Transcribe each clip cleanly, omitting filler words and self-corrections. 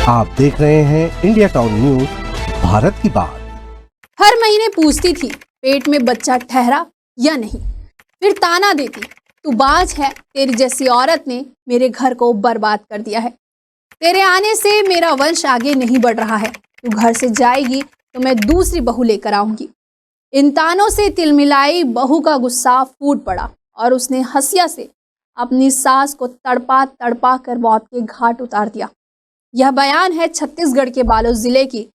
आप देख रहे हैं इंडिया टाउन न्यूज, भारत की बात। हर महीने पूछती थी पेट में बच्चा ठहरा या नहीं, फिर ताना देती तू बाज है, तेरी जैसी औरत ने मेरे घर को बर्बाद कर दिया है, तेरे आने से मेरा वंश आगे नहीं बढ़ रहा है, तू घर से जाएगी तो मैं दूसरी बहू लेकर आऊंगी। इन तानों से तिलमिलाई बहू का गुस्सा फूट पड़ा और उसने हंसिया से अपनी सास को तड़पा तड़पा कर मौत के घाट उतार दिया। यह बयान है छत्तीसगढ़ के बालोद जिले की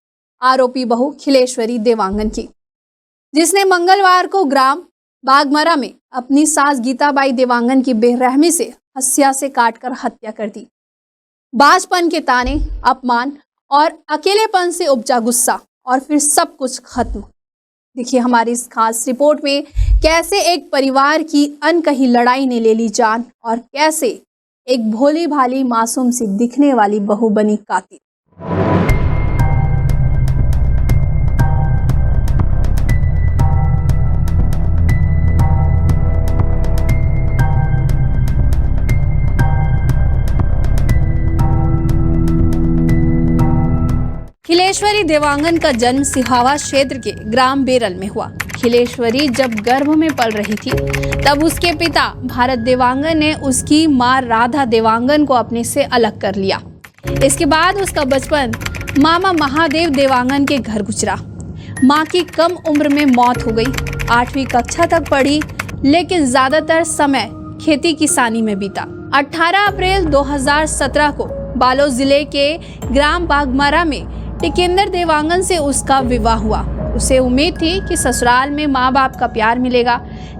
आरोपी बहू खिलेश्वरी देवांगन की, जिसने मंगलवार को ग्राम बागमरा में अपनी सास गीताबाई देवांगन की बेरहमी से हंसिया से काटकर हत्या कर दी। बाजपन के ताने, अपमान और अकेलेपन से उपजा गुस्सा और फिर सब कुछ खत्म। देखिए हमारी इस खास रिपोर्ट में कैसे एक परिवार की अनकही लड़ाई ने ले ली जान और कैसे एक भोली भाली मासूम सी दिखने वाली बहू बनी कातिल। खिलेश्वरी देवांगन का जन्म सिहावा क्षेत्र के ग्राम बेरल में हुआ। खिलेश्वरी जब गर्भ में पल रही थी तब उसके पिता भारत देवांगन ने उसकी मां राधा देवांगन को अपने से अलग कर लिया। इसके बाद उसका बचपन मामा महादेव देवांगन के घर गुजरा। मां की कम उम्र में मौत हो गई। 8वीं कक्षा तक पढ़ी, लेकिन ज्यादातर समय खेती किसानी में बीता। 18 अप्रैल 2017 को बालोद जिले के ग्राम बागमरा में टिकेंद्र देवांगन से उसका विवाह हुआ। उसे उम्मीद थी कि ससुराल में माँ बाप का प्यार मिलेगा,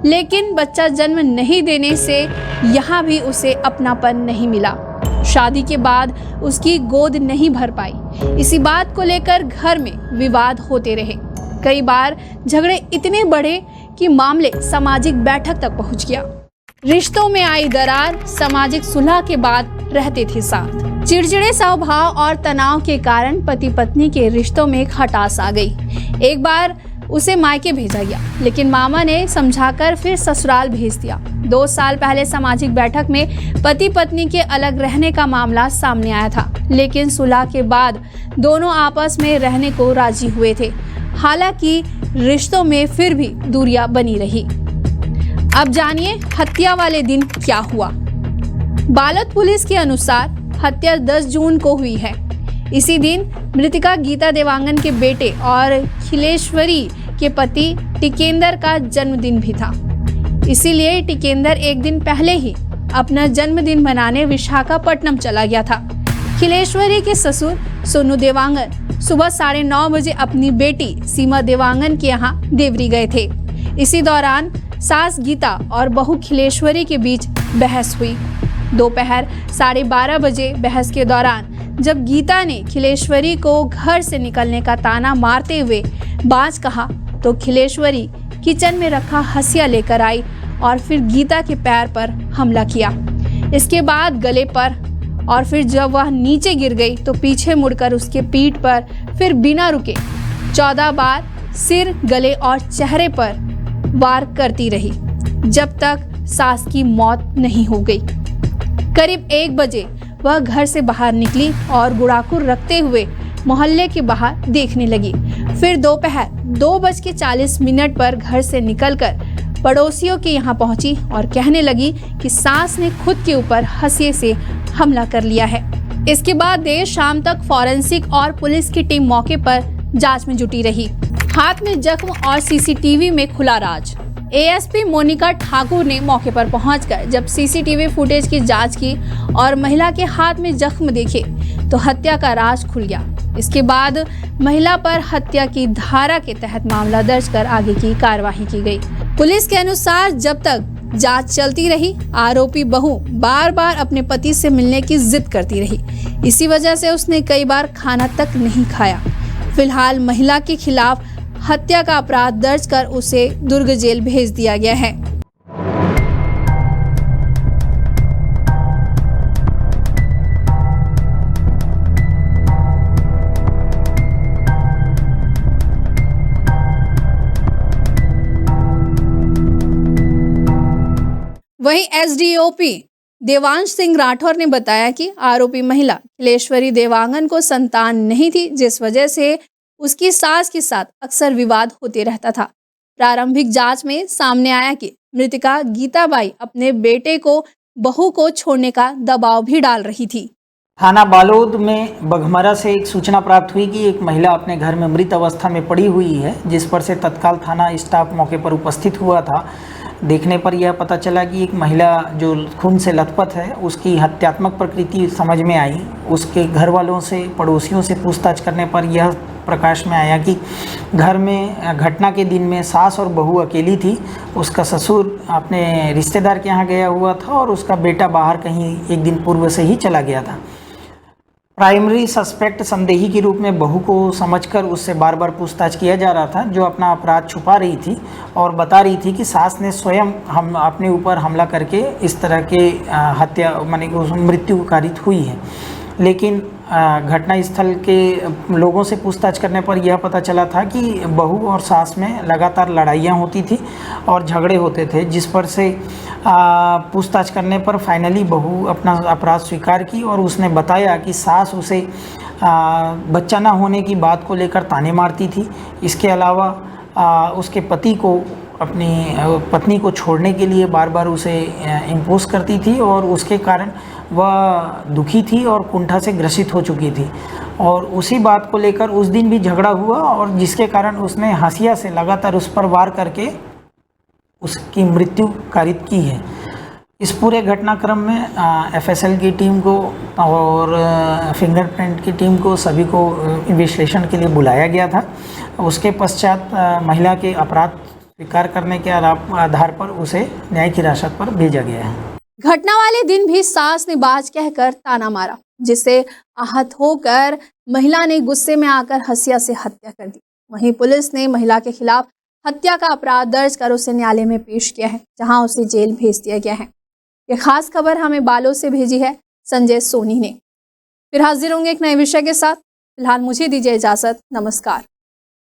लेकिन बच्चा जन्म नहीं देने से यहाँ भी उसे अपनापन नहीं मिला। शादी के बाद उसकी गोद नहीं भर पाई। इसी बात को लेकर घर में विवाद होते रहे। कई बार झगड़े इतने बढ़े कि मामले सामाजिक बैठक तक पहुँच गया। रिश्तों में आई दरार सामाजिक सुलह के बाद रहते थे साथ। चिड़चिड़े स्वभाव और तनाव के कारण पति पत्नी के रिश्तों में खटास आ गई। एक बार उसे मायके भेजा गया, लेकिन मामा ने समझाकर फिर ससुराल भेज दिया। 2 साल पहले सामाजिक बैठक में पति पत्नी के अलग रहने का मामला सामने आया था, लेकिन सुलह के बाद दोनों आपस में रहने को राजी हुए थे। हालांकि रिश्तों में फिर भी दूरियां बनी रही। अब जानिए हत्या वाले दिन क्या हुआ। बालोद पुलिस के अनुसार हत्या 10 जून को हुई है। इसी दिन मृतका गीता देवांगन के बेटे और खिलेश्वरी के पति टिकेंद्र का जन्मदिन भी था। इसीलिए टिकेंद्र एक दिन पहले ही अपना जन्मदिन मनाने विशाखापट्टनम चला गया था। खिलेश्वरी के ससुर सोनू देवांगन सुबह 9:30 बजे अपनी बेटी सीमा देवांगन के यहाँ देवरी गए थे। इसी दौरान सास गीता और बहू खिलेश्वरी के बीच बहस हुई। दोपहर 12:30 बजे बहस के दौरान जब गीता ने खिलेश्वरी को घर से निकलने का ताना मारते हुए बाज कहा, तो खिलेश्वरी किचन में रखा हंसिया लेकर आई और फिर गीता के पैर पर हमला किया। इसके बाद गले पर, और फिर जब वह नीचे गिर गई तो पीछे मुड़कर उसके पीठ पर फिर बिना रुके 14 बार सिर, गले और चेहरे पर वार करती रही, जब तक सास की मौत नहीं हो गई। करीब 1 बजे वह घर से बाहर निकली और गुड़ाखुर रखते हुए मोहल्ले के बाहर देखने लगी। फिर दोपहर 2:40 पर घर से निकलकर पड़ोसियों के यहाँ पहुंची और कहने लगी कि सास ने खुद के ऊपर हंसिये से हमला कर लिया है। इसके बाद देर शाम तक फॉरेंसिक और पुलिस की टीम मौके पर जांच में जुटी रही। हाथ में जख्म और सीसीटीवी में खुला राज। एएसपी मोनिका ठाकुर ने मौके पर पहुंचकर जब सीसीटीवी फुटेज की जांच की और महिला के हाथ में जख्म देखे तो हत्या का राज खुल गया। इसके बाद महिला पर हत्या की धारा के तहत मामला दर्ज कर आगे की कार्यवाही की गई। पुलिस के अनुसार जब तक जांच चलती रही, आरोपी बहू बार बार अपने पति से मिलने की जिद करती रही। इसी वजह से उसने कई बार खाना तक नहीं खाया। फिलहाल महिला के खिलाफ हत्या का अपराध दर्ज कर उसे दुर्ग जेल भेज दिया गया है। वहीं एसडीओपी देवांश सिंह राठौर ने बताया कि आरोपी महिला खिलेश्वरी देवांगन को संतान नहीं थी, जिस वजह से उसकी सास के साथ अक्सर विवाद होते रहता था। प्रारंभिक जांच में सामने आया कि मृतका गीताबाई अपने बेटे को बहू को छोड़ने का दबाव भी डाल रही थी। थाना बालोद में बघमरा से एक सूचना प्राप्त हुई कि एक महिला अपने घर में मृत अवस्था में पड़ी हुई है, जिस पर से तत्काल थाना स्टाफ मौके पर उपस्थित हुआ था। देखने पर यह पता चला कि एक महिला जो खून से लथपथ है, उसकी हत्यात्मक प्रकृति समझ में आई। उसके घर वालों से, पड़ोसियों से पूछताछ करने पर यह प्रकाश में आया कि घर में घटना के दिन में सास और बहू अकेली थी। उसका ससुर अपने रिश्तेदार के यहाँ गया हुआ था और उसका बेटा बाहर कहीं एक दिन पूर्व से ही चला गया था। प्राइमरी सस्पेक्ट संदेही के रूप में बहू को समझकर उससे बार बार पूछताछ किया जा रहा था, जो अपना अपराध छुपा रही थी और बता रही थी कि सास ने स्वयं हम अपने ऊपर हमला करके इस तरह के हत्या माने मृत्यु कारित हुई है। लेकिन घटनास्थल के लोगों से पूछताछ करने पर यह पता चला था कि बहू और सास में लगातार लड़ाइयाँ होती थी और झगड़े होते थे, जिस पर से पूछताछ करने पर फाइनली बहू अपना अपराध स्वीकार की और उसने बताया कि सास उसे बच्चा ना होने की बात को लेकर ताने मारती थी। इसके अलावा उसके पति को अपनी पत्नी को छोड़ने के लिए बार बार उसे इम्पोज करती थी और उसके कारण वह दुखी थी और कुंठा से ग्रसित हो चुकी थी। और उसी बात को लेकर उस दिन भी झगड़ा हुआ और जिसके कारण उसने हंसिया से लगातार उस पर वार करके उसकी मृत्यु कारित की है। इस पूरे घटनाक्रम में एफएसएल की टीम को और फिंगरप्रिंट की टीम को सभी को विश्लेषण के लिए बुलाया गया था। उसके पश्चात महिला के अपराध स्वीकार करने के आधार पर उसे न्यायिक हिरासत पर भेजा गया है। घटना वाले दिन भी सास ने बाज कहकर ताना मारा, जिससे आहत होकर महिला ने गुस्से में आकर हंसिया से हत्या कर दी। वहीं पुलिस ने महिला के खिलाफ हत्या का अपराध दर्ज कर उसे न्यायालय में पेश किया है, जहां उसे जेल भेज दिया गया है। यह खास खबर हमें बालोद से भेजी है संजय सोनी ने। फिर हाजिर होंगे एक नए विषय के साथ। फिलहाल मुझे दीजिए इजाजत। नमस्कार।